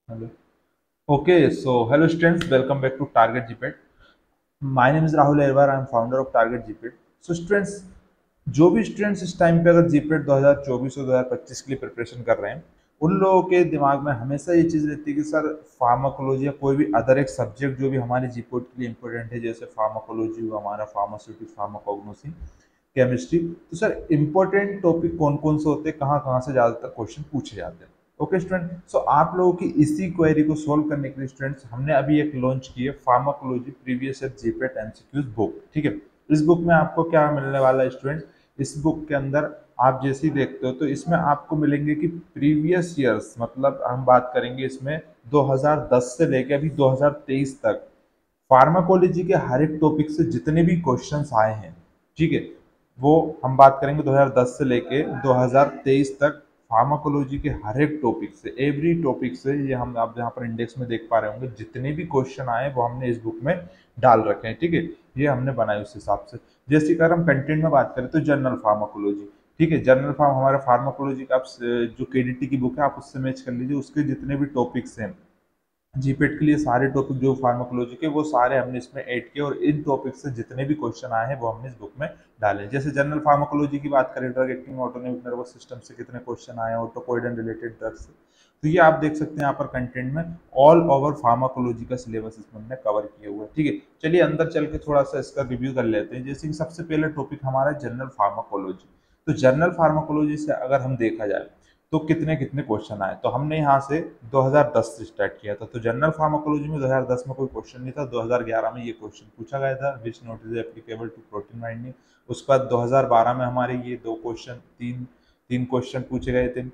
Hello. Okay, so hello students, welcome back to Target GPET. My name is Rahul Erwar, I am founder of Target GPET. So students, जो भी students इस time पे अगर GPAT 2024 और 2025 के लिए preparation कर रहे हैं, उन लोगों के दिमाग में हमेशा ये चीज़ रहती है कि सर फार्माकोलॉजी या कोई भी अदर एक सब्जेक्ट जो भी हमारे जीपेट के लिए इंपॉर्टेंट है, जैसे फार्माकोलॉजी हुआ, हमारा फार्मास्यूटिक्स, फार्माकोग्नोसी, केमिस्ट्री, तो सर इंपॉर्टेंट टॉपिक कौन कौन से होते हैं, कहाँ कहाँ से ज़्यादातर क्वेश्चन पूछे जाते हैं। ओके स्टूडेंट, सो आप लोगों की इसी क्वेरी को सोल्व करने के लिए स्टूडेंट्स हमने अभी एक लॉन्च की है pharmacology previous year GPAT MCQs book. ठीक है, इस बुक में आपको क्या मिलने वाला है स्टूडेंट, इस बुक के अंदर आप जैसे ही देखते हो तो इसमें आपको मिलेंगे कि प्रीवियस ईयर्स, मतलब हम बात करेंगे इसमें 2010 से लेकर अभी 2023 तक फार्माकोलॉजी के हर एक टॉपिक से जितने भी क्वेश्चंस आए हैं, ठीक है, वो हम बात करेंगे 2010 से लेके 2023 तक फार्माकोलॉजी के हर एक टॉपिक से, एवरी टॉपिक से, ये हम आप जहाँ पर इंडेक्स में देख पा रहे होंगे, जितने भी क्वेश्चन आए वो हमने इस बुक में डाल रखे हैं। ठीक है, ये हमने बनाए उस हिसाब से। जैसे कि अगर हम कंटेंट में बात करें तो जनरल फार्माकोलॉजी, ठीक है, जनरल फार्म हमारे फार्माकोलॉजी का आप जो केडीटी की बुक है आप उससे मैच कर लीजिए, उसके जितने भी टॉपिक्स हैं जीपेट के लिए, सारे टॉपिक जो फार्माकोलॉजी के वो सारे हमने इसमें ऐड किए, और इन टॉपिक से जितने भी क्वेश्चन आए हैं वो हमने इस बुक में डाले। जैसे जनरल फार्माकोलॉजी की बात करें, drug acting autonomic nervous system से कितने क्वेश्चन आए हैं, ऑटोकोइडन रिलेटेड ड्रग्स, तो ये आप देख सकते हैं यहाँ पर कंटेंट में ऑल ओवर फार्माकोलॉजी का सिलेबस इसमें हमने कवर किया हुआ है। ठीक है, चलिए अंदर चल के थोड़ा सा इसका रिव्यू कर लेते हैं। जैसे कि सबसे पहले टॉपिक हमारा जनरल फार्माकोलॉजी, तो जनरल फार्माकोलॉजी से अगर हम देखा जाए तो कितने कितने क्वेश्चन आए, तो हमने यहाँ से 2010 से स्टार्ट किया था। तो जनरल फार्माकोलॉजी में 2010 में कोई क्वेश्चन नहीं था, 2011 में ये क्वेश्चन पूछा गया था, which note is applicable to protein binding. उसके बाद 2012 में हमारे ये दो क्वेश्चन, तीन तीन क्वेश्चन पूछे गए थे,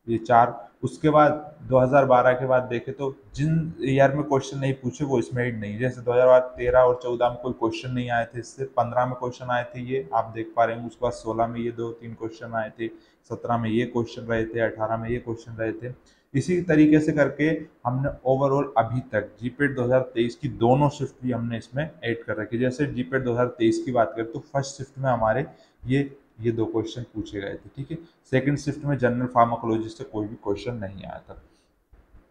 ये चार। उसके बाद 2012 के बाद देखें तो जिन ईयर में क्वेश्चन नहीं पूछे वो इसमें ऐड नहीं, जैसे 2013 और 14 में कोई क्वेश्चन नहीं आए थे, इससे 15 में क्वेश्चन आए थे, ये आप देख पा रहे हैं। उसके बाद 16 में ये दो तीन क्वेश्चन आए थे, 17 में ये क्वेश्चन रहे थे, 18 में ये क्वेश्चन रहे थे। इसी तरीके से करके हमने ओवरऑल अभी तक जीपेट 2023 की दोनों शिफ्ट भी हमने इसमें ऐड कर रखी। जैसे जीपेट 2023 की बात करें तो फर्स्ट शिफ्ट में हमारे ये ये दो क्वेश्चन पूछे गए थे। ठीक है, सेकंड शिफ्ट में जनरल फार्माकोलॉजी से कोई भी क्वेश्चन नहीं आया था।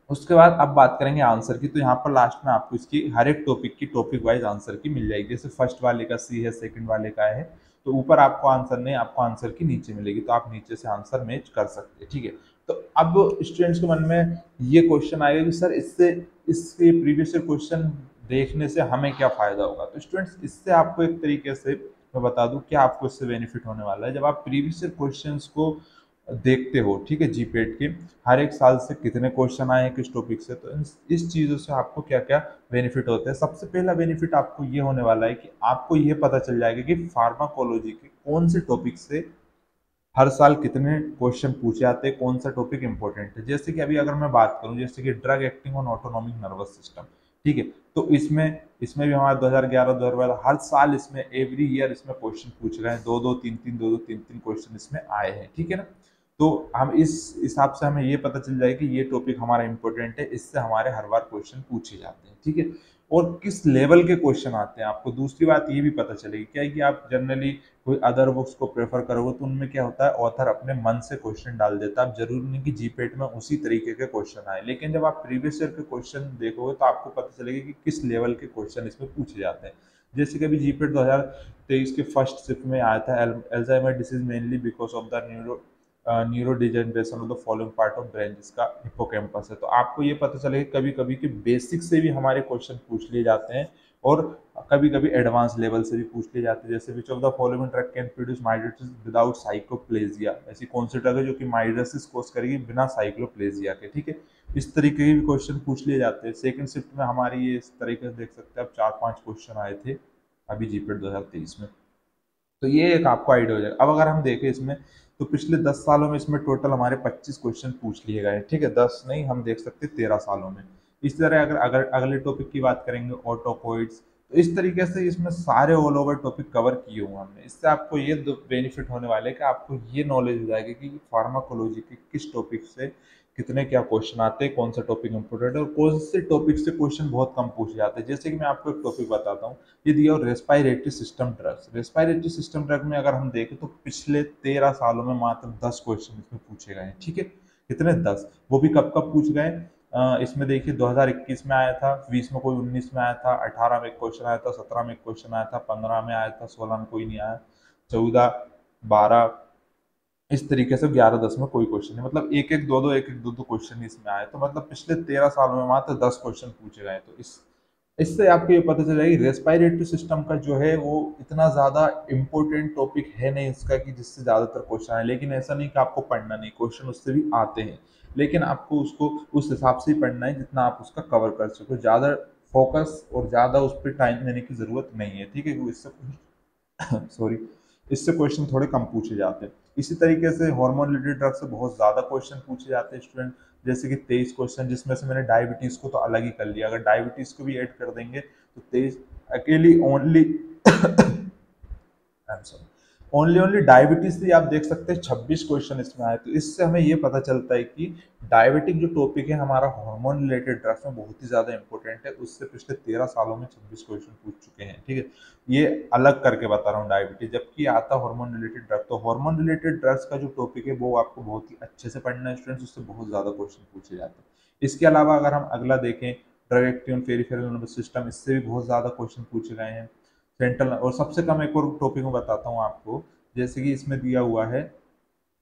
उसके बाद अब बात करेंगे आंसर की, तो यहाँ पर लास्ट में आपको इसकी हर एक टॉपिक की टॉपिक वाइज आंसर की मिल जाएगी। जैसे फर्स्ट वाले का सी है, सेकंड वाले का है, तो ऊपर आपको आंसर नहीं, आपको आंसर की नीचे मिलेगी, तो आप नीचे से आंसर मैच कर सकते हैं। ठीक है, तो अब स्टूडेंट्स के मन में ये क्वेश्चन आएगा कि सर इससे, इसके प्रीवियस क्वेश्चन देखने से हमें क्या फायदा होगा। तो स्टूडेंट्स इससे आपको एक तरीके से मैं बता दूं क्या आपको इससे बेनिफिट होने वाला है। जब आप प्रीवियस क्वेश्चंस को देखते हो, ठीक है, जीपेट के हर एक साल से कितने क्वेश्चन आए हैं किस टॉपिक से, तो इस चीज़ों से आपको क्या क्या बेनिफिट होते हैं। सबसे पहला बेनिफिट आपको ये होने वाला है कि आपको ये पता चल जाएगा कि फार्माकोलॉजी के कौन से टॉपिक से हर साल कितने क्वेश्चन पूछे जाते हैं, कौन सा टॉपिक इंपॉर्टेंट है। जैसे कि अभी अगर मैं बात करूं, जैसे कि drug acting on autonomic nervous system, ठीक है, तो इसमें इसमें भी हमारा 2011 2012 हर साल इसमें एवरी ईयर इसमें क्वेश्चन पूछ रहे हैं, दो दो तीन तीन क्वेश्चन इसमें आए हैं। ठीक है ना, तो हम इस हिसाब से हमें ये पता चल जाए कि ये टॉपिक हमारा इंपॉर्टेंट है, इससे हमारे हर बार क्वेश्चन पूछे जाते हैं। ठीक है, और किस लेवल के क्वेश्चन आते हैं आपको दूसरी बात ये भी पता चलेगी। क्या है कि आप जनरली कोई अदर बुक्स को प्रेफर करोगे तो उनमें क्या होता है, ऑथर अपने मन से क्वेश्चन डाल देता है। अब जरूरी नहीं कि जीपेट में उसी तरीके के क्वेश्चन आए, लेकिन जब आप प्रीवियस ईयर के क्वेश्चन देखोगे तो आपको पता चलेगा कि किस लेवल के क्वेश्चन इसमें पूछे जाते हैं। जैसे कि अभी जीपेट 2023 के फर्स्ट शिफ्ट में आया था, Alzheimer disease mainly because of the neuro degeneration of the following part of brain, जिसका हिप्पोकैम्पस है। तो आपको ये पता चलेगा कभी कभी कि बेसिक से भी हमारे क्वेश्चन पूछ लिए जाते हैं, और कभी कभी एडवांस लेवल से भी पूछ लिए जाते हैं। जैसे which of the following drug can produce mydriasis without cycloplegia, ऐसी कौन सी ड्रग है जो कि माइड्रेसिस कोस करेगी बिना साइक्लोप्लेजिया के। ठीक है, इस तरीके के भी क्वेश्चन पूछ लिए जाते हैं। सेकंड शिफ्ट में हमारी ये इस तरीके से देख सकते हैं आप, 4-5 क्वेश्चन आए थे अभी जीपेट 2023 में, तो ये एक आपको आइडिया हो जाएगा। अब अगर हम देखें इसमें, तो पिछले 10 सालों में इसमें टोटल हमारे 25 क्वेश्चन पूछ लिए गए। ठीक है, 10 नहीं, हम देख सकते 13 सालों में। इस तरह अगर अगर अगले टॉपिक की बात करेंगे, ऑटोकोइड्स, तो इस तरीके से इसमें सारे ऑल ओवर टॉपिक कवर किए हुए हमने। इससे आपको ये बेनिफिट होने वाले कि आपको ये नॉलेज हो जाएगी कि फार्माकोलॉजी के किस टॉपिक से कितने क्या क्वेश्चन आते हैं, कौन सा टॉपिक इंपोर्टेंट है, और कौन से टॉपिक से क्वेश्चन बहुत कम पूछे जाते हैं। जैसे कि मैं आपको एक टॉपिक बताता हूँ, ये दिया और respiratory system drugs. Respiratory system drug में अगर हम देखें तो पिछले 13 सालों में मात्र 10 क्वेश्चन इसमें पूछे गए हैं। ठीक है, कितने, 10, वो भी कब कब पूछ गए, इसमें देखिए 2021 में आया था, 20 में कोई, 19 में आया था, 18 में एक क्वेश्चन आया था, 17 में एक क्वेश्चन आया था, 15 में आया था, 16 में कोई नहीं आया, 14, 12, इस तरीके से 11-10 में कोई क्वेश्चन नहीं, मतलब एक एक दो दो क्वेश्चन इसमें आए। तो मतलब पिछले 13 सालों में मात्र 10 क्वेश्चन पूछे गए। तो इससे आपको ये पता चला कि रेस्पिरेटरी सिस्टम का जो है वो इतना ज़्यादा इम्पोर्टेंट टॉपिक है नहीं इसका कि जिससे ज़्यादातर क्वेश्चन आए। लेकिन ऐसा नहीं कि आपको पढ़ना नहीं, क्वेश्चन उससे भी आते हैं, लेकिन आपको उसको उस हिसाब से ही पढ़ना है जितना आप उसका कवर कर सको। ज़्यादा फोकस और ज़्यादा उस पर टाइम देने की ज़रूरत नहीं है, ठीक है, क्योंकि इससे सॉरी, इससे क्वेश्चन थोड़े कम पूछे जाते हैं। इसी तरीके से हार्मोन रिलेटेड ड्रग से बहुत ज़्यादा क्वेश्चन पूछे जाते हैं स्टूडेंट, जैसे कि 23 क्वेश्चन, जिसमें से मैंने डायबिटीज़ को तो अलग ही कर लिया। अगर डायबिटीज़ को भी ऐड कर देंगे तो 23 अकेली only I am sorry, only only diabetes से आप देख सकते हैं 26 क्वेश्चन इसमें आए। तो इससे हमें ये पता चलता है कि डायबिटिक जो टॉपिक है हमारा हार्मोन रिलेटेड ड्रग्स में बहुत ही ज़्यादा इंपॉर्टेंट है। उससे पिछले 13 सालों में 26 क्वेश्चन पूछ चुके हैं, ठीक है। ये अलग करके बता रहा हूँ डायबिटीज, जबकि आता हार्मोन रिलेटेड ड्रग। तो हार्मोन रिलेटेड ड्रग्स का जो टॉपिक है वो आपको बहुत ही अच्छे से पढ़ना है स्टूडेंट्स, उससे बहुत ज़्यादा क्वेश्चन पूछे जाते हैं। इसके अलावा अगर हम अगला देखें, drug active peripheral nervous system, इससे भी बहुत ज़्यादा क्वेश्चन पूछे गए हैं। सेंट्रल, और सबसे कम एक और टॉपिक में बताता हूँ आपको, जैसे कि इसमें दिया हुआ है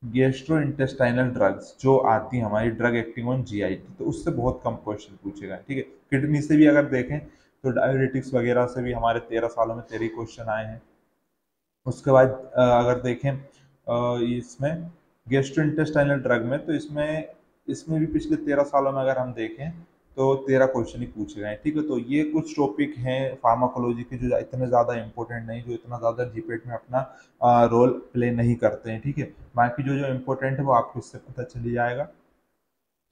गैस्ट्रो इंटेस्टाइनल ड्रग्स, जो आती है हमारी ड्रग एक्टिंग ऑन जीआईटी, तो उससे बहुत कम क्वेश्चन पूछे गए, ठीक है। किडनी से भी अगर देखें तो डायबिटिक्स वगैरह से भी हमारे 13 सालों में 13 क्वेश्चन आए हैं। उसके बाद अगर देखें इसमें गैस्ट्रोइंटेस्टाइनल ड्रग में, तो इसमें इसमें भी पिछले 13 सालों में अगर हम देखें तो 13 क्वेश्चन ही पूछे गए हैं, ठीक है। तो ये कुछ टॉपिक हैं फार्माकोलॉजी के जो इतने ज़्यादा इंपॉर्टेंट नहीं, जो इतना ज़्यादा जीपेट में अपना रोल प्ले नहीं करते हैं, ठीक है। बाकी जो जो इम्पोर्टेंट है वो आपको इससे पता चली जाएगा।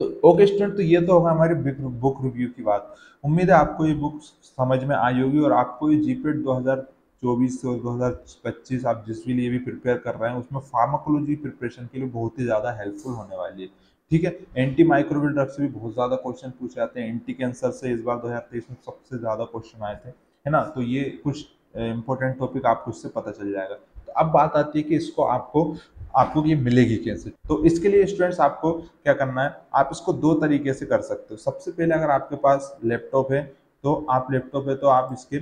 तो ओके स्टूडेंट, तो ये तो होगा हमारी बुक रिव्यू की बात। उम्मीद है आपको ये बुक समझ में आई होगी, और आपको ये जीपेट 2024 से 2025 आप जिस भी लिए भी प्रिपेयर कर रहे हैं उसमें फार्माकोलॉजी प्रिपरेशन के लिए बहुत ही ज़्यादा हेल्पफुल होने वाली है, ठीक है। एंटी माइक्रोबियल ड्रग से भी बहुत ज़्यादा क्वेश्चन पूछे जाते हैं। एंटी कैंसर से इस बार 2023 में सबसे ज़्यादा क्वेश्चन आए थे, है ना। तो ये कुछ इंपॉर्टेंट टॉपिक आपको इससे पता चल जाएगा। तो अब बात आती है कि इसको आपको आपको ये मिलेगी कैसे। तो इसके लिए स्टूडेंट्स आपको क्या करना है, आप इसको दो तरीके से कर सकते हो। सबसे पहले अगर आपके पास लैपटॉप है तो आप लैपटॉप है तो आप इसके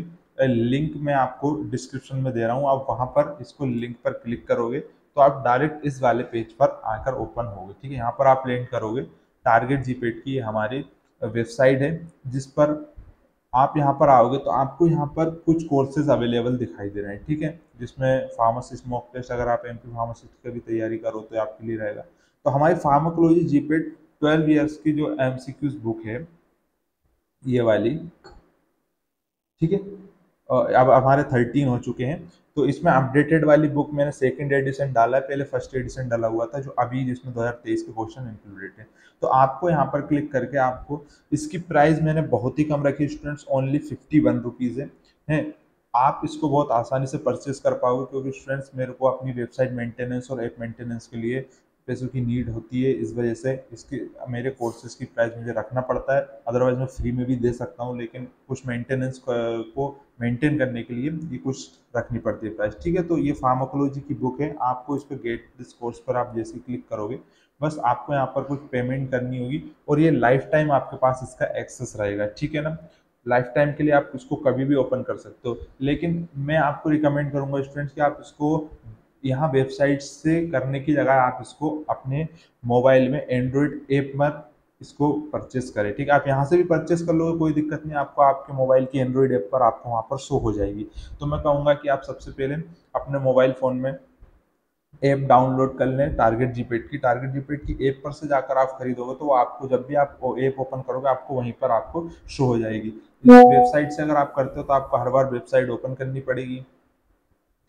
लिंक मैं आपको डिस्क्रिप्शन में दे रहा हूँ, आप वहाँ पर इसको लिंक पर क्लिक करोगे तो आप डायरेक्ट इस वाले पेज पर आकर ओपन होगे, ठीक है। यहाँ पर आप लिंक करोगे टारगेट जीपेट की हमारी वेबसाइट है, जिस पर आप यहाँ पर आओगे तो आपको यहाँ पर कुछ कोर्सेज अवेलेबल दिखाई दे रहे हैं, ठीक है। जिसमें फार्मासिस्ट मॉक टेस्ट, अगर आप एमपी फार्मासिस्ट की भी तैयारी करो तो आपके लिए रहेगा। तो हमारी फार्माकोलॉजी जीपेट 12 ईयर्स की जो एमसीक्यूज बुक है ये वाली, ठीक है। अब हमारे 13 हो चुके हैं। तो इसमें अपडेटेड वाली बुक मैंने सेकंड एडिशन डाला है, पहले फर्स्ट एडिशन डाला हुआ था जो अभी जिसमें 2023 के क्वेश्चन इंक्लूडेड है। तो आपको यहाँ पर क्लिक करके आपको इसकी प्राइस मैंने बहुत ही कम रखी स्टूडेंट्स, ओनली 51 रुपीज़ है। आप इसको बहुत आसानी से परचेज कर पाओगे, क्योंकि स्टूडेंट्स मेरे को अपनी वेबसाइट मेंटेनेंस और ऐप मेंटेनेंस के लिए पैसों की नीड होती है, इस वजह से इसकी मेरे कोर्सेज की प्राइस मुझे रखना पड़ता है। अदरवाइज मैं फ्री में भी दे सकता हूँ, लेकिन कुछ मेंटेनेंस को मेंटेन करने के लिए ये कुछ रखनी पड़ती है प्राइस, ठीक है। तो ये फार्माकोलॉजी की बुक है, आपको इस पर गेट दिस कोर्स पर आप जैसे क्लिक करोगे बस आपको यहाँ पर कुछ पेमेंट करनी होगी, और ये लाइफ टाइम आपके पास इसका एक्सेस रहेगा, ठीक है ना। लाइफ टाइम के लिए आप इसको कभी भी ओपन कर सकते हो, लेकिन मैं आपको रिकमेंड करूंगा स्टूडेंट्स कि आप इसको यहाँ वेबसाइट से करने की जगह आप इसको अपने मोबाइल में एंड्रॉयड ऐप में इसको परचेस करें, ठीक है। आप यहाँ से भी परचेस कर लोगे, कोई दिक्कत नहीं, आपको आपके मोबाइल की एंड्रॉयड ऐप पर आपको वहाँ पर शो हो जाएगी। तो मैं कहूँगा कि आप सबसे पहले अपने मोबाइल फ़ोन में ऐप डाउनलोड कर लें टारगेट जीपेट की। टारगेट जीपेट की ऐप पर से जाकर आप खरीदोगे तो वो आपको जब भी आप ऐप ओपन करोगे आपको वहीं पर आपको शो हो जाएगी। इस वेबसाइट से अगर आप करते हो तो आपको हर बार वेबसाइट ओपन करनी पड़ेगी,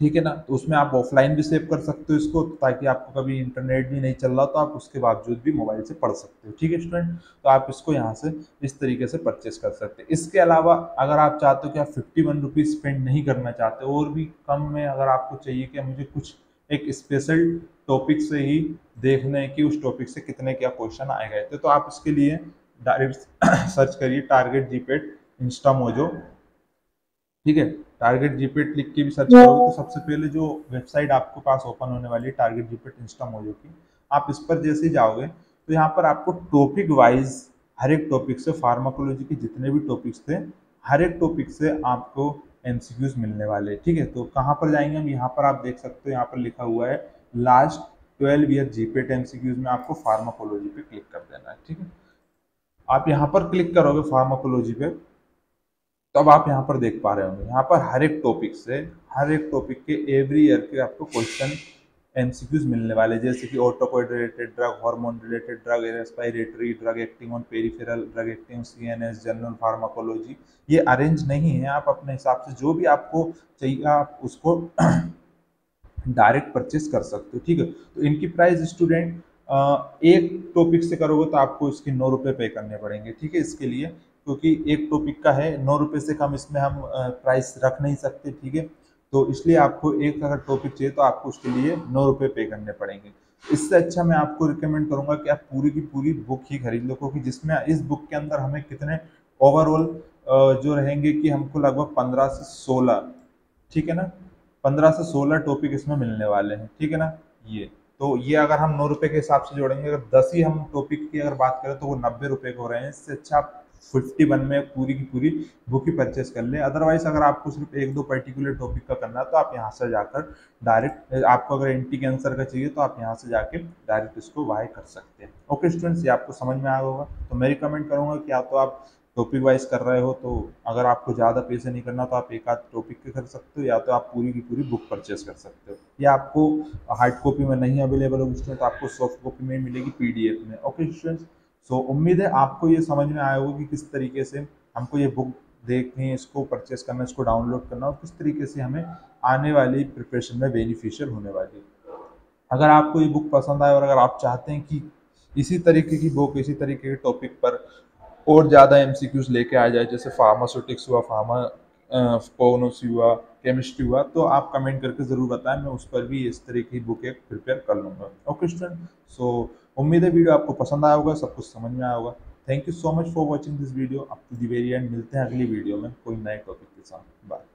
ठीक है ना। तो उसमें आप ऑफलाइन भी सेव कर सकते हो इसको, ताकि आपको कभी इंटरनेट भी नहीं चल रहा तो आप उसके बावजूद भी मोबाइल से पढ़ सकते हो, ठीक है स्टूडेंट। तो आप इसको यहाँ से इस तरीके से परचेस कर सकते हैं। इसके अलावा अगर आप चाहते हो कि आप 51 रुपीज़ स्पेंड नहीं करना चाहते और भी कम में अगर आपको चाहिए कि मुझे कुछ एक स्पेशल टॉपिक से ही देखने की उस टॉपिक से कितने क्या क्वेश्चन आए गए थे, तो आप इसके लिए डायरेक्ट सर्च करिए टारगेट जीपेट इंस्टा मोजो, ठीक है। टारगेट जीपेट लिख के भी सर्च करोगे तो सबसे पहले जो वेबसाइट आपको पास ओपन होने वाली है टारगेट जीपेट इंस्टा मोजो की, आप इस पर जैसे ही जाओगे तो यहाँ पर आपको टॉपिक वाइज हर एक टॉपिक से, फार्माकोलॉजी के जितने भी टॉपिक्स थे हर एक टॉपिक से आपको एमसीक्यूज मिलने वाले हैं। ठीक है, तो कहाँ पर जाएंगे हम, यहाँ पर आप देख सकते हो, यहाँ पर लिखा हुआ है लास्ट 12 ईयर जीपेट एमसीक्यूज में आपको फार्माकोलॉजी पे क्लिक कर देना है। ठीक है, आप यहाँ पर क्लिक करोगे फार्माकोलॉजी पे, तो अब आप यहाँ पर देख पा रहे होंगे, यहाँ पर हर एक टॉपिक से, हर एक टॉपिक के एवरी ईयर के आपको क्वेश्चन एमसीक्यूज मिलने वाले, जैसे कि autacoid related drug, hormone related drug, respiratory drug acting on peripheral, drug acting CNS, general pharmacology. ये अरेंज नहीं है, आप अपने हिसाब से जो भी आपको चाहिए आप उसको डायरेक्ट परचेस कर सकते हो। ठीक है, तो इनकी प्राइस स्टूडेंट एक टॉपिक से करोगे तो आपको इसके 9 रुपये पे करने पड़ेंगे। ठीक है, इसके लिए क्योंकि एक टॉपिक का है 9 रुपये से कम इसमें हम प्राइस रख नहीं सकते। ठीक है, तो इसलिए आपको एक अगर टॉपिक चाहिए तो आपको उसके लिए 9 रुपये पे करने पड़ेंगे। इससे अच्छा मैं आपको रिकमेंड करूंगा कि आप पूरी की पूरी बुक ही खरीद लो, क्योंकि जिसमें इस बुक के अंदर हमें कितने ओवरऑल जो रहेंगे कि हमको लगभग 15 से 16, ठीक है ना, 15 से 16 टॉपिक इसमें मिलने वाले हैं। ठीक है ना, ये तो ये अगर हम 9 रुपये के हिसाब से जोड़ेंगे, अगर 10 ही हम टॉपिक की अगर बात करें तो वो 90 रुपये के हो रहे हैं। इससे अच्छा आप 51 में पूरी की पूरी बुक ही परचेस कर लें। अदरवाइज अगर आपको सिर्फ एक दो पर्टिकुलर टॉपिक का करना है तो आप यहाँ से जाकर डायरेक्ट, आपको अगर एंटी कैंसर का चाहिए तो आप यहाँ से जाके डायरेक्ट इसको बाय कर सकते हैं। ओके स्टूडेंट्स, ये आपको समझ में आया होगा। तो मैं रिकमेंड करूँगा कि या तो आप टॉपिक वाइज कर रहे हो, तो अगर आपको ज़्यादा पैसे नहीं करना तो आप एक आध टॉपिक के कर सकते हो, या तो आप पूरी की पूरी बुक परचेस कर सकते हो। या आपको हार्ड कॉपी में नहीं अवेलेबल होगी स्टूडेंट तो आपको सॉफ्ट कॉपी में मिलेगी पीडीएफ में। ओके स्टूडेंट्स, सो उम्मीद है आपको ये समझ में आया होगा कि किस तरीके से हमको ये बुक देखनी है, इसको परचेस करना, इसको डाउनलोड करना और किस तरीके से हमें आने वाली प्रिपरेशन में बेनिफिशियल होने वाली है। अगर आपको ये बुक पसंद आए और अगर आप चाहते हैं कि इसी तरीके की बुक, इसी तरीके के टॉपिक पर और ज़्यादा एमसीक्यूज लेके आ जाए, जैसे फार्मास्यूटिक्स हुआ, फार्माकोनोसी हुआ, केमिस्ट्री हुआ, तो आप कमेंट करके ज़रूर बताएं, मैं उस पर भी इस तरह की बुक एक प्रिपेयर कर लूँगा। ओके स्टूडेंट, सो उम्मीद है वीडियो आपको पसंद आया होगा, सब कुछ समझ में आया होगा। Thank you so much for watching this video up to the very end. मिलते हैं अगली वीडियो में कोई नए टॉपिक के साथ। बाय।